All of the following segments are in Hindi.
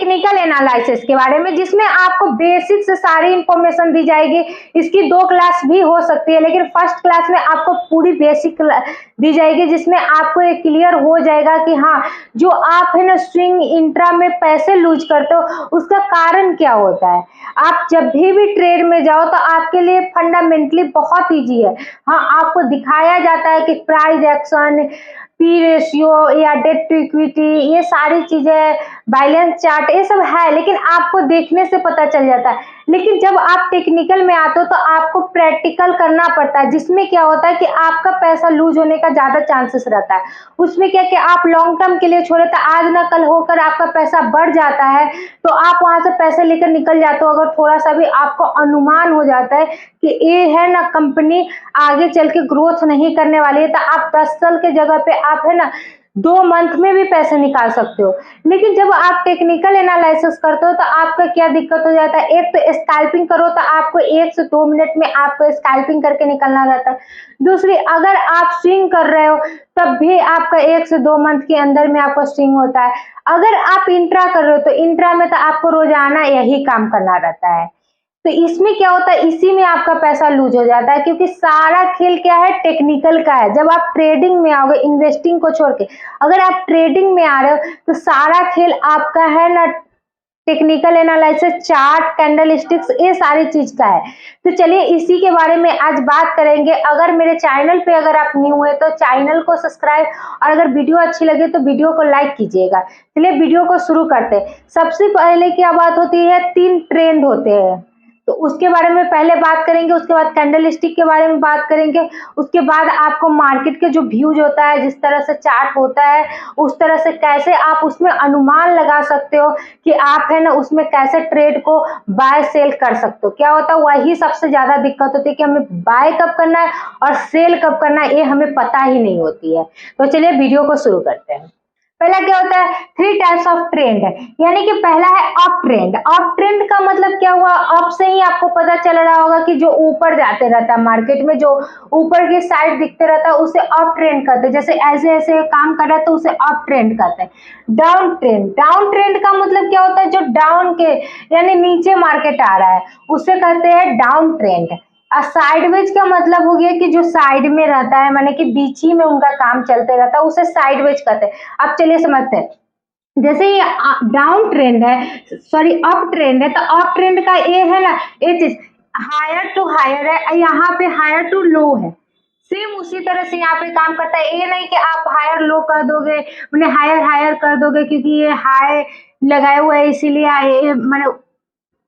टेक्निकल एनालिसिस के बारे में, जिसमें आपको बेसिक से सारी इंफॉर्मेशन दी जाएगी। इसकी 2 क्लास भी हो सकती है, लेकिन फर्स्ट क्लास में आपको पूरी बेसिक दी जाएगी, जिसमें आपको ये क्लियर हो जाएगा कि हाँ, जो आप है ना स्विंग इंट्रा में पैसे लूज करते हो उसका कारण क्या होता है। आप जब भी ट्रेड में जाओ तो आपके लिए फंडामेंटली बहुत ईजी है। हाँ, आपको दिखाया जाता है कि प्राइस एक्शन, पी रेशियो या डेट टू इक्विटी, ये सारी चीजें, बैलेंस चार्ट, ये सब है, लेकिन आपको देखने से पता चल जाता है। लेकिन जब आप टेक्निकल में आते हो तो आपको प्रैक्टिकल करना पड़ता है, जिसमें क्या होता है कि आपका पैसा लूज होने का ज्यादा चांसेस रहता है। उसमें क्या कि आप लॉन्ग टर्म के लिए छोड़े तो आज ना कल होकर आपका पैसा बढ़ जाता है, तो आप वहां से पैसे लेकर निकल जाते हो। अगर थोड़ा सा भी आपको अनुमान हो जाता है कि ये है ना कंपनी आगे चल के ग्रोथ नहीं करने वाली है, तो आप 10 साल के जगह पे आप है ना 2 मंथ में भी पैसे निकाल सकते हो। लेकिन जब आप टेक्निकल एनालिसिस करते हो तो आपका क्या दिक्कत हो जाता है, एक तो स्कैल्पिंग करो तो आपको 1 से 2 मिनट में आपको स्कैल्पिंग करके निकलना रहता है। दूसरी, अगर आप स्विंग कर रहे हो तब भी आपका 1 से 2 मंथ के अंदर में आपको स्विंग होता है। अगर आप इंट्रा कर रहे हो तो इंट्रा में तो आपको रोजाना यही काम करना रहता है। तो इसमें क्या होता है, इसी में आपका पैसा लूज हो जाता है, क्योंकि सारा खेल क्या है, टेक्निकल का है। जब आप ट्रेडिंग में आओगे, इन्वेस्टिंग को छोड़ के अगर आप ट्रेडिंग में आ रहे हो तो सारा खेल आपका है ना technical analysis, chart, candle sticks, ये सारी चीज का है। तो चलिए इसी के बारे में आज बात करेंगे। अगर मेरे चैनल पे अगर आप न्यू है तो चैनल को सब्सक्राइब, और अगर वीडियो अच्छी लगे तो वीडियो को लाइक कीजिएगा। चलिए वीडियो को शुरू करते हैं। सबसे पहले क्या बात होती है, 3 ट्रेंड होते हैं, तो उसके बारे में पहले बात करेंगे। उसके बाद कैंडल स्टिक के बारे में बात करेंगे। उसके बाद आपको मार्केट के जो व्यूज होता है, जिस तरह से चार्ट होता है, उस तरह से कैसे आप उसमें अनुमान लगा सकते हो कि आप है ना उसमें कैसे ट्रेड को बाय सेल कर सकते हो। क्या होता है, वही सबसे ज्यादा दिक्कत होती है कि हमें बाय कब करना है और सेल कब करना है, ये हमें पता ही नहीं होती है। तो चलिए वीडियो को शुरू करते हैं। पहला क्या होता है, 3 टाइप्स ऑफ ट्रेंड, यानी कि पहला है अप ट्रेंड। अप ट्रेंड का मतलब क्या हुआ, अप से ही आपको पता चल रहा होगा कि जो ऊपर जाते रहता है, मार्केट में जो ऊपर की साइड दिखते रहता है उसे अप ट्रेंड कहते हैं। जैसे ऐसे ऐसे काम कर रहा है तो उसे अप ट्रेंड कहते हैं। डाउन ट्रेंड, डाउन ट्रेंड का मतलब क्या होता है, जो डाउन के यानी नीचे मार्केट आ रहा है उसे कहते हैं डाउन ट्रेंड। और साइडवेज का मतलब हो गया कि जो साइड में रहता है, माने कि बीच ही में उनका काम चलते रहता है, उसे साइडवेज कहते हैं। अब चलिए समझते हैं। जैसे ये डाउन ट्रेंड है, सॉरी अप ट्रेंड है, तो अप ट्रेंड का ये है ना, ये चीज हायर टू हायर है, यहाँ पे हायर टू लो है। सेम उसी तरह से यहाँ पे काम करता है। ये नहीं कि आप हायर लो कर दोगे, मैंने हायर हायर कर दोगे क्योंकि ये हाई लगाए हुए है इसीलिए मैंने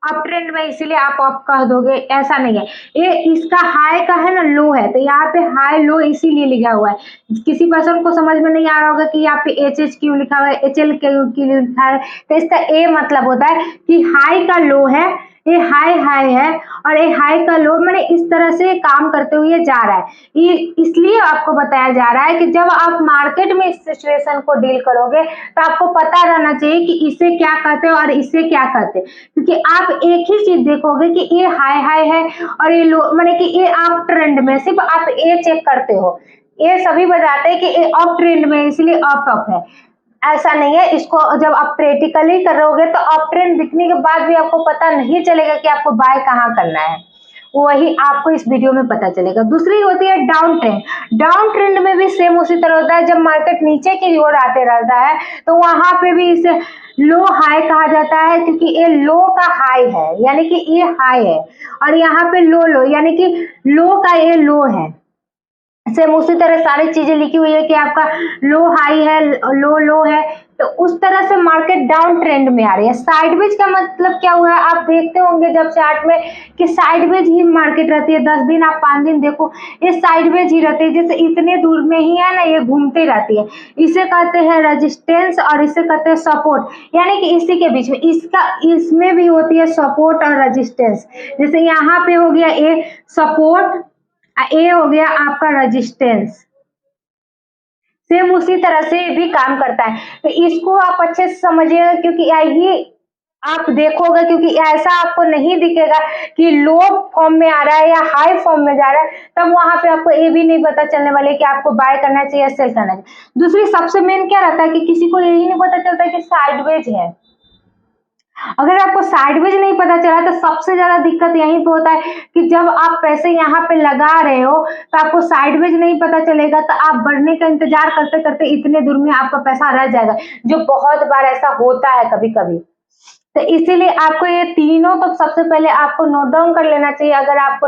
अप ट्रेंड में इसीलिए आप अप कह दोगे, ऐसा नहीं है। ये इसका हाई का है ना लो है, तो यहाँ पे हाई लो इसीलिए लिखा हुआ है। किसी पर्सन को समझ में नहीं आ रहा होगा कि यहाँ पे एच एच क्यों लिखा हुआ है, एच एल क्यों लिखा है, तो इसका ए मतलब होता है कि हाई का लो है, ये हाई हाई है और ये हाई का लो, मैंने इस तरह से काम करते हुए जा रहा है। ये इसलिए आपको बताया जा रहा है कि जब आप मार्केट में इस सिचुएशन को डील करोगे तो आपको पता रहना चाहिए कि इसे क्या कहते हैं और इसे क्या कहते हैं, क्योंकि आप एक ही चीज देखोगे कि ये हाई हाई है और ये लो, मैंने कि ये अप ट्रेंड में सिर्फ आप ये चेक करते हो, ये सभी बताते हैं कि ये अप ट्रेंड में इसलिए अप है। ऐसा नहीं है, इसको जब आप प्रैक्टिकली करोगे तो अप ट्रेंड दिखने के बाद भी आपको पता नहीं चलेगा कि आपको बाय कहाँ करना है, वही आपको इस वीडियो में पता चलेगा। दूसरी होती है डाउन ट्रेंड। डाउन ट्रेंड में भी सेम उसी तरह होता है, जब मार्केट नीचे की ओर आते रहता है तो वहां पे भी इसे लो हाई कहा जाता है, क्योंकि ये लो का हाई है, यानी कि ये हाई है, और यहाँ पे लो लो यानी कि लो का ये लो है। सेम उसी तरह सारी चीजें लिखी हुई है कि आपका लो हाई है, लो लो है, तो उस तरह से मार्केट डाउन ट्रेंड में आ रही है। साइडवेज का मतलब क्या हुआ है, आप देखते होंगे जब चार्ट में कि साइडवेज ही मार्केट रहती है, 10 दिन आप 5 दिन देखो ये साइडवेज ही रहती है, जैसे इतने दूर में ही है ना ये घूमती रहती है। इसे कहते हैं रेजिस्टेंस और इसे कहते हैं सपोर्ट, यानी कि इसी के बीच में इसमें भी होती है सपोर्ट और रेजिस्टेंस। जैसे यहाँ पे हो गया ए सपोर्ट, ए हो गया आपका रेजिस्टेंस। सेम उसी तरह से भी काम करता है, तो इसको आप अच्छे से समझिएगा, क्योंकि यही आप देखोगे, क्योंकि ऐसा आपको नहीं दिखेगा कि लो फॉर्म में आ रहा है या हाई फॉर्म में जा रहा है, तब वहां पे आपको ये भी नहीं पता चलने वाले कि आपको बाय करना चाहिए या सेल करना चाहिए। दूसरी सबसे मेन क्या रहता है कि किसी को यही नहीं पता चलता कि साइडवेज है, अगर आपको साइडवेज नहीं पता चला तो सबसे ज्यादा दिक्कत यहीं पे होता है कि जब आप पैसे यहाँ पे लगा रहे हो तो आपको साइडवेज नहीं पता चलेगा, तो आप बढ़ने का इंतजार करते करते इतने दूर में आपका पैसा रह जाएगा, जो बहुत बार ऐसा होता है कभी कभी। तो इसीलिए आपको ये तीनों तो सबसे पहले आपको नोट डाउन कर लेना चाहिए अगर आपको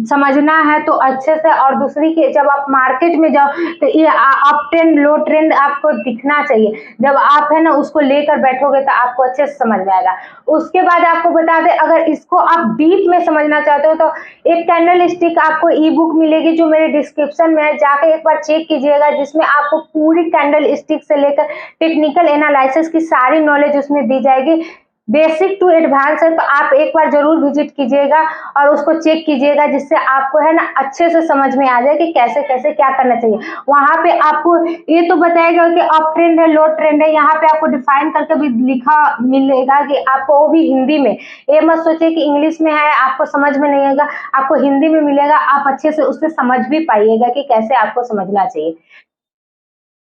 समझना है तो अच्छे से। और दूसरी की जब आप मार्केट में जाओ तो ये अप ट्रेंड लो ट्रेंड आपको दिखना चाहिए, जब आप है ना उसको लेकर बैठोगे तो आपको अच्छे से समझ में आएगा। उसके बाद आपको बता दें, अगर इसको आप डीप में समझना चाहते हो तो एक कैंडल स्टिक आपको ई बुक मिलेगी जो मेरे डिस्क्रिप्शन में है, जाके एक बार चेक कीजिएगा, जिसमें आपको पूरी कैंडल स्टिक से लेकर टेक्निकल एनालिसिस की सारी नॉलेज उसमें दी जाएगी, बेसिक टू एडवांस है। तो आप एक बार जरूर विजिट कीजिएगा और उसको चेक कीजिएगा, जिससे आपको है ना अच्छे से समझ में आ जाए कि कैसे कैसे क्या करना चाहिए। वहां पे आपको ये तो बताएगा कि अप ट्रेंड है लो ट्रेंड है, यहाँ पे आपको डिफाइन करके भी लिखा मिलेगा कि आपको वो भी हिंदी में। ये मत सोचिए कि इंग्लिश में है आपको समझ में नहीं आएगा, आपको हिंदी में मिलेगा, आप अच्छे से उससे समझ भी पाइएगा कि कैसे आपको समझना चाहिए।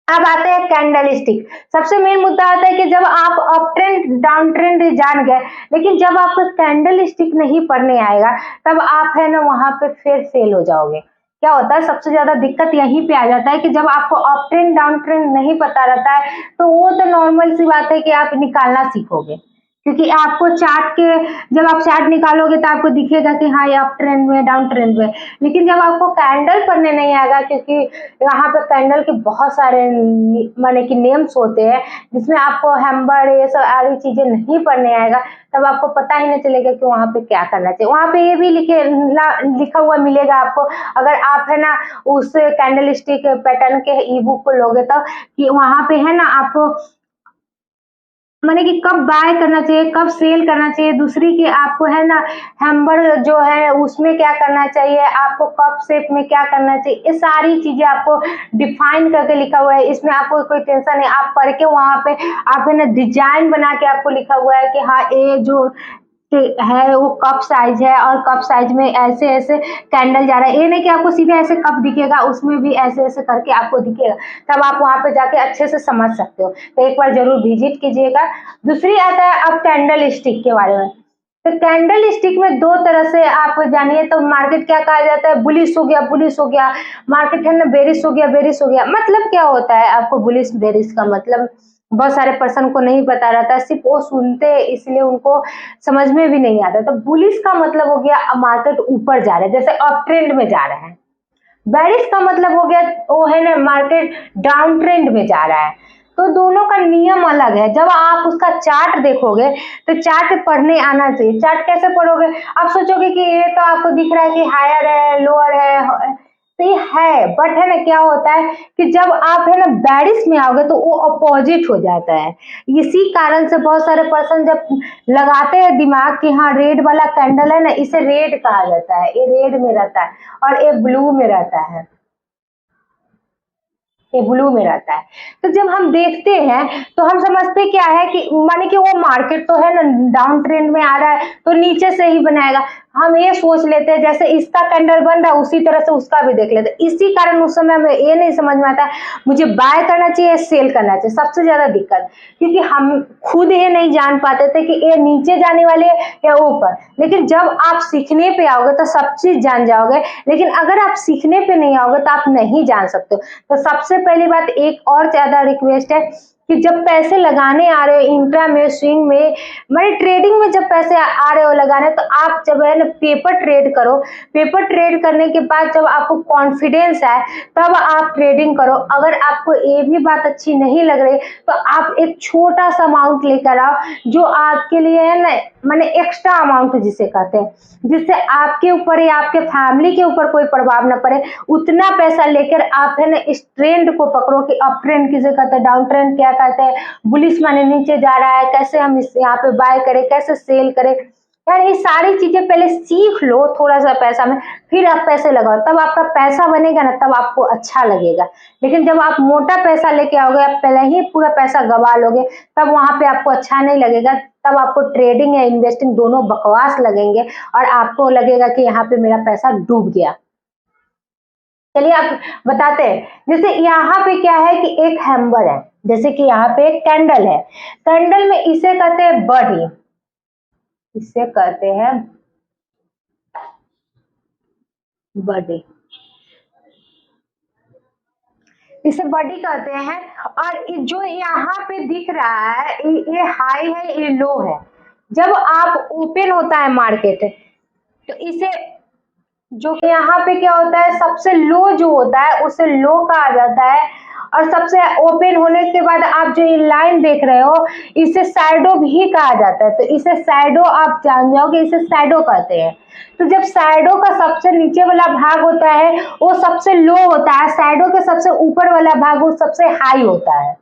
अब आते हैं कैंडल स्टिक। सबसे मेन मुद्दा आता है कि जब आप अप ट्रेंड डाउन ट्रेंड जान गए, लेकिन जब आपको कैंडल स्टिक नहीं पढ़ने आएगा तब आप है ना वहां पे फिर फेल हो जाओगे। क्या होता है, सबसे ज्यादा दिक्कत यहीं पे आ जाता है कि जब आपको अप ट्रेंड डाउन ट्रेंड नहीं पता रहता है तो वो तो नॉर्मल सी बात है कि आप निकालना सीखोगे, क्योंकि आपको चार्ट के जब आप चार्ट निकालोगे तो आपको दिखेगा कि हाँ ये अप ट्रेंड में डाउन ट्रेंड में। लेकिन जब आपको कैंडल पढ़ने नहीं आएगा, क्योंकि यहाँ पे कैंडल के बहुत सारे माने कि नेम्स होते हैं, जिसमें आपको हैम्बर ये सब सारी चीजें नहीं पढ़ने आएगा, तब आपको पता ही नहीं चलेगा कि वहाँ पे क्या करना चाहिए। वहाँ पे ये भी लिखा हुआ मिलेगा आपको, अगर आप है ना उस कैंडल स्टिक पैटर्न के ई बुक को लोगे तो, कि वहाँ पे है ना आपको माने कि कब बाय करना चाहिए कब सेल करना चाहिए, दूसरी की आपको है ना हैम्बर जो है उसमें क्या करना चाहिए, आपको कप शेप में क्या करना चाहिए, ये सारी चीजें आपको डिफाइन करके लिखा हुआ है। इसमें आपको कोई टेंशन नहीं, आप पढ़ के वहां पे आप है ना डिजाइन बना के आपको लिखा हुआ है कि हाँ ये जो है वो कप साइज है और कप साइज में ऐसे ऐसे कैंडल जा रहा है। ये नहीं कि आपको सीधे ऐसे कप दिखेगा, उसमें भी ऐसे ऐसे करके आपको दिखेगा, तब आप वहां पे जाके अच्छे से समझ सकते हो। तो एक बार जरूर विजिट कीजिएगा। दूसरी आता है अब कैंडल स्टिक के बारे में। तो कैंडल स्टिक में दो तरह से आप जानिए तो मार्केट क्या कहा जाता है, बुलिश हो गया बुलिश हो गया, मार्केट है ना बेरिश हो गया बेरिश हो गया। मतलब क्या होता है, आपको बुलिश बेरिश का मतलब बहुत सारे पर्सन को नहीं पता रहता, सिर्फ वो सुनते इसलिए उनको समझ में भी नहीं आता। तो बुलिश का मतलब हो गया अब मार्केट ऊपर जा रहा है, जैसे अप ट्रेंड में जा रहा है। बेरिश का मतलब हो गया वो है ना मार्केट डाउन ट्रेंड में जा रहा है। तो दोनों का नियम अलग है। जब आप उसका चार्ट देखोगे तो चार्ट पढ़ने आना चाहिए। चार्ट कैसे पढ़ोगे, आप सोचोगे कि ये तो आपको दिख रहा है कि हायर है लोअर है, तो ये है, बट है ना क्या होता है कि जब आप है ना बैरिश में आओगे तो वो अपोजिट हो जाता है। इसी कारण से बहुत सारे पर्सन जब लगाते हैं दिमाग कि हाँ रेड वाला कैंडल है ना, इसे रेड कहा जाता है, ये रेड में रहता है और ये ब्लू में रहता है, ये ब्लू में रहता है। तो जब हम देखते हैं तो हम समझते क्या है कि माने कि वो मार्केट तो है ना डाउन ट्रेंड में आ रहा है तो नीचे से ही बनाएगा, हम ये सोच लेते हैं जैसे इसका कैंडल बन रहा है उसी तरह से उसका भी देख लेते हैं। इसी कारण उस समय हमें ये नहीं समझ में आता है मुझे बाय करना चाहिए सेल करना चाहिए। सबसे ज्यादा दिक्कत क्योंकि हम खुद ये नहीं जान पाते थे कि ये नीचे जाने वाले या ऊपर, लेकिन जब आप सीखने पे आओगे तो सब चीज जान जाओगे। लेकिन अगर आप सीखने पे नहीं आओगे तो आप नहीं जान सकते। तो सबसे पहली बात एक और ज्यादा रिक्वेस्ट है कि जब पैसे लगाने आ रहे हो इंट्रा में स्विंग में माने ट्रेडिंग में जब पैसे आ रहे हो लगाने, तो आप जब है ना पेपर ट्रेड करो। पेपर ट्रेड करने के बाद जब आपको कॉन्फिडेंस आए तब आप ट्रेडिंग करो। अगर आपको ये भी बात अच्छी नहीं लग रही तो आप एक छोटा सा अमाउंट लेकर आओ जो आपके लिए है ना माने एक्स्ट्रा अमाउंट जिसे कहते हैं, जिससे आपके ऊपर या आपके फैमिली के ऊपर कोई प्रभाव न पड़े। उतना पैसा लेकर आप है ना इस ट्रेंड को पकड़ो कि अप ट्रेंड किसे कहते हैं, डाउन ट्रेंड क्या कहते हैं, बुलिश माने नीचे जा रहा है कैसे हम इस यहाँ पे बाय करें कैसे सेल करें, यानी ये सारी चीजें पहले सीख लो थोड़ा सा पैसा में, फिर आप पैसे लगाओ, तब आपका पैसा बनेगा ना तब आपको अच्छा लगेगा। लेकिन जब आप मोटा पैसा लेके आओगे आप पहले ही पूरा पैसा गवा लोगे तब वहां पे आपको अच्छा नहीं लगेगा, तब आपको ट्रेडिंग या इन्वेस्टिंग दोनों बकवास लगेंगे और आपको लगेगा कि यहाँ पे मेरा पैसा डूब गया। चलिए आप बताते हैं, जैसे यहाँ पे क्या है कि एक हैम्बर है, जैसे कि यहाँ पे एक कैंडल है, कैंडल में इसे कहते हैं बॉडी। इसे कहते हैं बॉडी, इसे बॉडी कहते हैं। और जो यहाँ पे दिख रहा है ये हाई है, ये लो है। जब आप ओपन होता है मार्केट तो इसे, जो कि यहाँ पे क्या होता है, सबसे लो जो होता है उसे लो कहा जाता है। और सबसे ओपन होने के बाद आप जो ये लाइन देख रहे हो इसे शैडो भी कहा जाता है। तो इसे शैडो आप जान जाओगे, इसे शैडो कहते हैं। तो जब शैडो का सबसे नीचे वाला भाग होता है वो सबसे लो होता है, शैडो के सबसे ऊपर वाला भाग वो सबसे हाई होता है।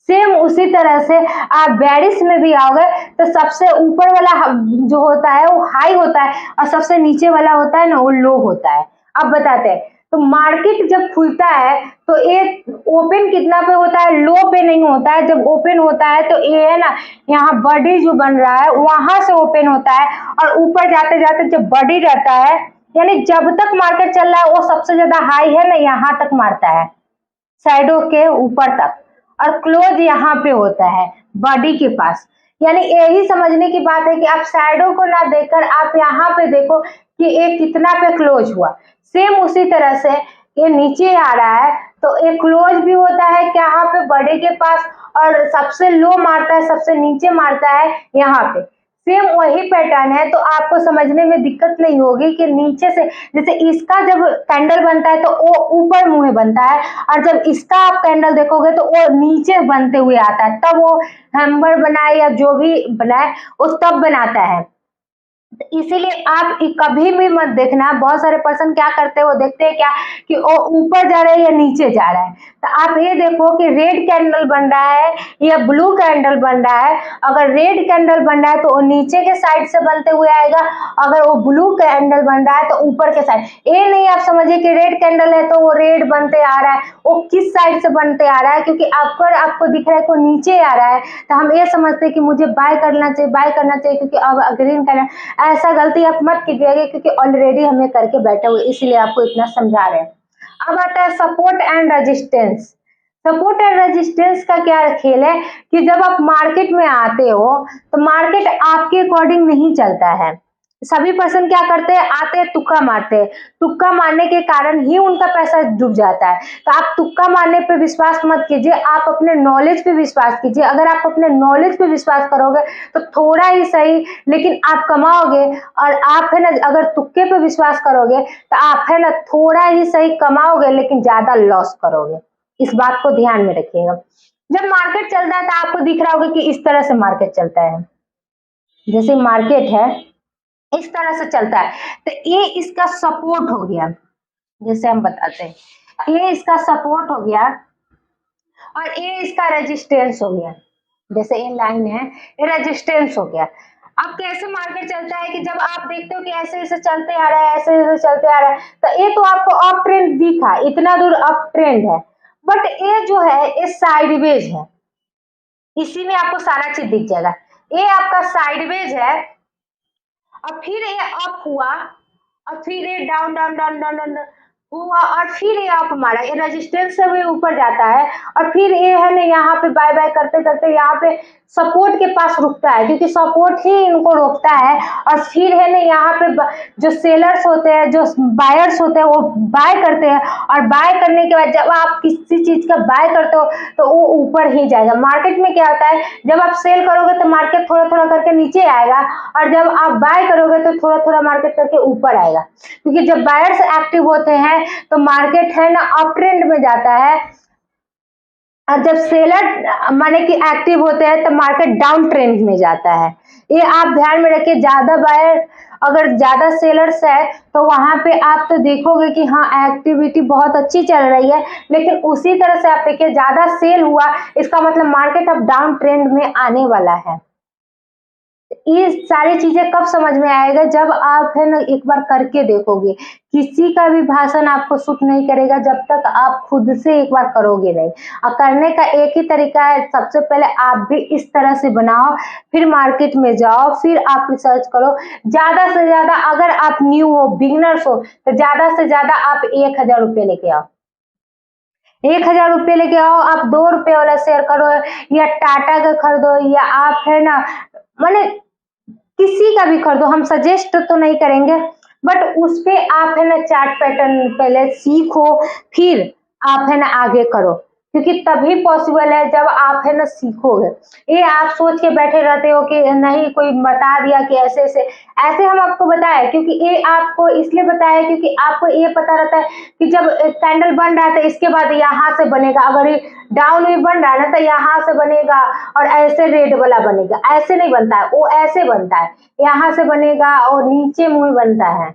सेम उसी तरह से आप बेरिस में भी आओगे तो सबसे ऊपर वाला जो होता है वो हाई होता है और सबसे नीचे वाला होता है ना वो लो होता है। अब बताते हैं, तो मार्केट जब खुलता है तो ये ओपन कितना पे होता है, लो पे नहीं होता है। जब ओपन होता है तो ये है ना, यहाँ बॉडी जो बन रहा है वहां से ओपन होता है और ऊपर जाते जाते जब बॉडी रहता है, यानी जब तक मार्केट चल रहा है वो सबसे ज्यादा हाई है ना, यहाँ तक मारता है शैडो के ऊपर तक, और क्लोज यहाँ पे होता है बॉडी के पास। यानी यही समझने की बात है कि आप शैडो को ना देखकर आप यहाँ पे देखो कि ये कितना पे क्लोज हुआ। सेम उसी तरह से ये नीचे आ रहा है तो ये क्लोज भी होता है यहाँ पे बॉडी के पास, और सबसे लो मारता है, सबसे नीचे मारता है यहाँ पे। सेम वही पैटर्न है, तो आपको समझने में दिक्कत नहीं होगी कि नीचे से, जैसे इसका जब कैंडल बनता है तो वो ऊपर मुंह बनता है, और जब इसका आप कैंडल देखोगे तो वो नीचे बनते हुए आता है, तब वो हैम्बर बनाए या जो भी बनाए वो तब बनाता है। इसीलिए आप कभी भी मत देखना, बहुत सारे पर्सन क्या करते हैं वो देखते हैं क्या कि वो ऊपर जा रहा है या नीचे जा रहा है। तो आप ये देखो कि रेड कैंडल बन रहा है या ब्लू कैंडल बन रहा है। अगर रेड कैंडल बन रहा है तो वो नीचे के साइड से बनते हुए आएगा, अगर वो ब्लू कैंडल बन रहा है तो ऊपर के साइड। ये नहीं आप समझिए कि रेड कैंडल है तो वो रेड बनते आ रहा है, वो किस साइड से बनते आ रहा है, क्योंकि आपको दिख रहा है को नीचे आ रहा है तो हम ये समझते हैं कि मुझे बाय करना चाहिए, बाय करना चाहिए, क्योंकि अब ग्रीन कैंडल। ऐसा गलती आप मत कीजिएगा, क्योंकि ऑलरेडी हमें करके बैठे हुए, इसलिए आपको इतना समझा रहे हैं। अब आता है support and resistance. Support and resistance का क्या खेल है कि जब आप मार्केट में आते हो तो मार्केट आपके अकॉर्डिंग नहीं चलता है। सभी पर्सन क्या करते हैं, आते हैं तुक्का मारते हैं, तुक्का मारने के कारण ही उनका पैसा डूब जाता है। तो आप तुक्का मारने पे विश्वास मत कीजिए, आप अपने नॉलेज पे विश्वास कीजिए। अगर आप अपने नॉलेज पे विश्वास करोगे तो थोड़ा ही सही लेकिन आप कमाओगे, और आप है ना अगर तुक्के पे विश्वास करोगे तो आप है ना थोड़ा ही सही कमाओगे लेकिन ज्यादा लॉस करोगे। इस बात को ध्यान में रखिएगा। जब मार्केट चलता है तो आपको दिख रहा होगा कि इस तरह से मार्केट चलता है, जैसे मार्केट है इस तरह से चलता है, तो ये इसका सपोर्ट हो गया। जैसे हम बताते हैं ये इसका सपोर्ट हो गया और ये इसका रेजिस्टेंस हो गया। जैसे ये लाइन है ये रेजिस्टेंस हो गया। अब कैसे मार्केट चलता है कि जब आप देखते हो कि ऐसे ऐसे चलते आ रहा है, ऐसे ऐसे चलते आ रहा है, तो ये तो आपको अप ट्रेंड दिखा, इतना दूर अप ट्रेंड है, बट ये जो है ये साइडवेज है। इसी में आपको सारा चीज दिख जाएगा। ये आपका साइडवेज है और फिर ये अप हुआ और फिर ये down down down down down हुआ और फिर ये अप मारा, ये रेजिस्टेंस से भी ऊपर जाता है और फिर ये है ना यहाँ पे बाय बाय करते करते यहाँ पे सपोर्ट के पास रुकता है, क्योंकि सपोर्ट ही इनको रोकता है। और फिर है ना यहाँ पे जो सेलर्स होते हैं, जो बायर्स होते हैं, वो बाय करते हैं, और बाय करने के बाद जब आप किसी चीज का बाय करते हो तो वो ऊपर ही जाएगा। मार्केट में क्या होता है, जब आप सेल करोगे तो मार्केट थोड़ा थोड़ा करके नीचे आएगा, और जब आप बाय करोगे तो थोड़ा थोड़ा मार्केट करके ऊपर आएगा। क्योंकि जब बायर्स एक्टिव होते हैं तो मार्केट है ना अप ट्रेंड में जाता है, और जब सेलर माने कि एक्टिव होते हैं तो मार्केट डाउन ट्रेंड में जाता है। ये आप ध्यान में रखिए। ज्यादा बायर अगर ज्यादा सेलर्स है तो वहां पे आप तो देखोगे कि हाँ एक्टिविटी बहुत अच्छी चल रही है, लेकिन उसी तरह से आप देखिए ज्यादा सेल हुआ, इसका मतलब मार्केट अब डाउन ट्रेंड में आने वाला है। ये सारी चीजें कब समझ में आएगा, जब आप है ना एक बार करके देखोगे। किसी का भी भाषण आपको सूट नहीं करेगा जब तक आप खुद से एक बार करोगे नहीं। और करने का एक ही तरीका है, सबसे पहले आप भी इस तरह से बनाओ, फिर मार्केट में जाओ, फिर आप रिसर्च करो। ज्यादा से ज्यादा अगर आप न्यू हो, बिगनर्स हो, तो ज्यादा से ज्यादा आप 1,000 रुपये लेके आओ। 1,000 रुपये लेके आओ, आप 2 रुपये वाला शेयर करो, या टाटा का खरीदो, या आप है ना माने किसी का भी खरीदो, हम सजेस्ट तो नहीं करेंगे, बट उस पे आप है ना चार्ट पैटर्न पहले सीखो, फिर आप है ना आगे करो, क्योंकि तभी पॉसिबल है जब आप है ना सीखोगे। ये आप सोच के बैठे रहते हो कि नहीं कोई बता दिया कि ऐसे ऐसे, ऐसे हम आपको बताए, क्योंकि ये आपको इसलिए बताया क्योंकि आपको ये पता रहता है कि जब कैंडल बन रहा है तो इसके बाद यहाँ से बनेगा, अगर ये डाउन भी बन रहा है ना तो यहाँ से बनेगा और ऐसे रेड वाला बनेगा। ऐसे नहीं बनता है, वो ऐसे बनता है, यहाँ से बनेगा और नीचे मुंह बनता है,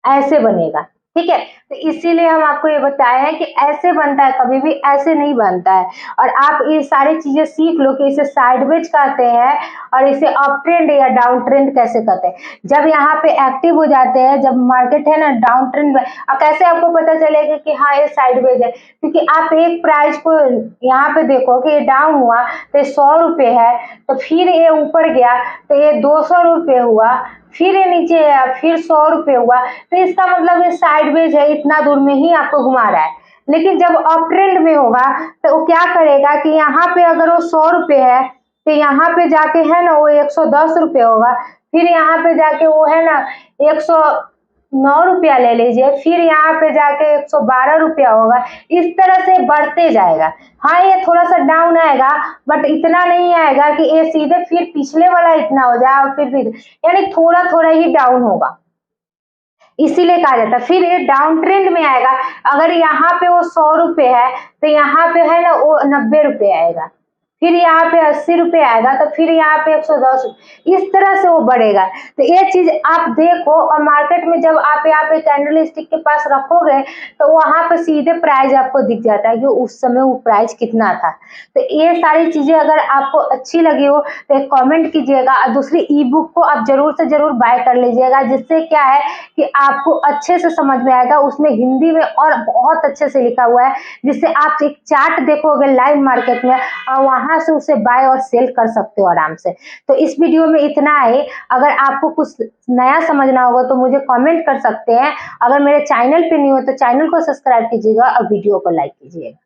ऐसे बनेगा। ठीक है, तो इसीलिए हम आपको ये बताए हैं कि ऐसे बनता है, कभी भी ऐसे नहीं बनता है। और आप ये सारी चीजें सीख लो कि इसे साइडवेज कहते हैं और इसे अप ट्रेंड या डाउन ट्रेंड कैसे कहते हैं। जब यहाँ पे एक्टिव हो जाते हैं, जब मार्केट है ना डाउन ट्रेंड में, और कैसे आपको पता चलेगा कि हाँ ये साइडवेज है, क्योंकि आप एक प्राइस को यहाँ पे देखो कि ये डाउन हुआ तो 100 रुपये है, तो फिर ये ऊपर गया तो ये 200 रुपये हुआ, फिर ये नीचे आया फिर 100 रुपये हुआ, तो इसका मतलब ये साइडवेज है, इतना दूर में ही आपको घुमा रहा है। लेकिन जब अप ट्रेंड में होगा तो वो क्या करेगा कि यहाँ पे अगर वो 100 रुपये है तो यहाँ पे जाके है ना वो 110 रुपये होगा, फिर यहाँ पे जाके वो है ना 109 रुपया ले लीजिए, फिर यहाँ पे जाके 112 रुपया होगा। इस तरह से बढ़ते जाएगा। हाँ ये थोड़ा सा डाउन आएगा, बट इतना नहीं आएगा कि ये सीधे फिर पिछले वाला इतना हो जाए और फिर यानी थोड़ा थोड़ा ही डाउन होगा, इसीलिए कहा जाता है। फिर ये डाउन ट्रेंड में आएगा, अगर यहाँ पे वो 100 रुपये है तो यहाँ पे है ना वो 90 रुपये आएगा, फिर यहाँ पे 80 रुपये आएगा, तो फिर यहाँ पे 110, इस तरह से वो बढ़ेगा। तो ये चीज आप देखो, और मार्केट में जब आप यहाँ पे कैंडल स्टिक के पास रखोगे तो वहां पे सीधे प्राइस आपको दिख जाता है कि उस समय वो प्राइस कितना था। तो ये सारी चीजें अगर आपको अच्छी लगी हो तो एक कमेंट कीजिएगा, और दूसरी ई बुक को आप जरूर से जरूर बाय कर लीजिएगा, जिससे क्या है कि आपको अच्छे से समझ में आएगा, उसमें हिंदी में और बहुत अच्छे से लिखा हुआ है, जिससे आप एक चार्ट देखोगे लाइव मार्केट में और वहां से उसे बाय और सेल कर सकते हो आराम से। तो इस वीडियो में इतना है। अगर आपको कुछ नया समझना होगा तो मुझे कमेंट कर सकते हैं। अगर मेरे चैनल पे नहीं हो तो चैनल को सब्सक्राइब कीजिएगा और वीडियो को लाइक कीजिएगा।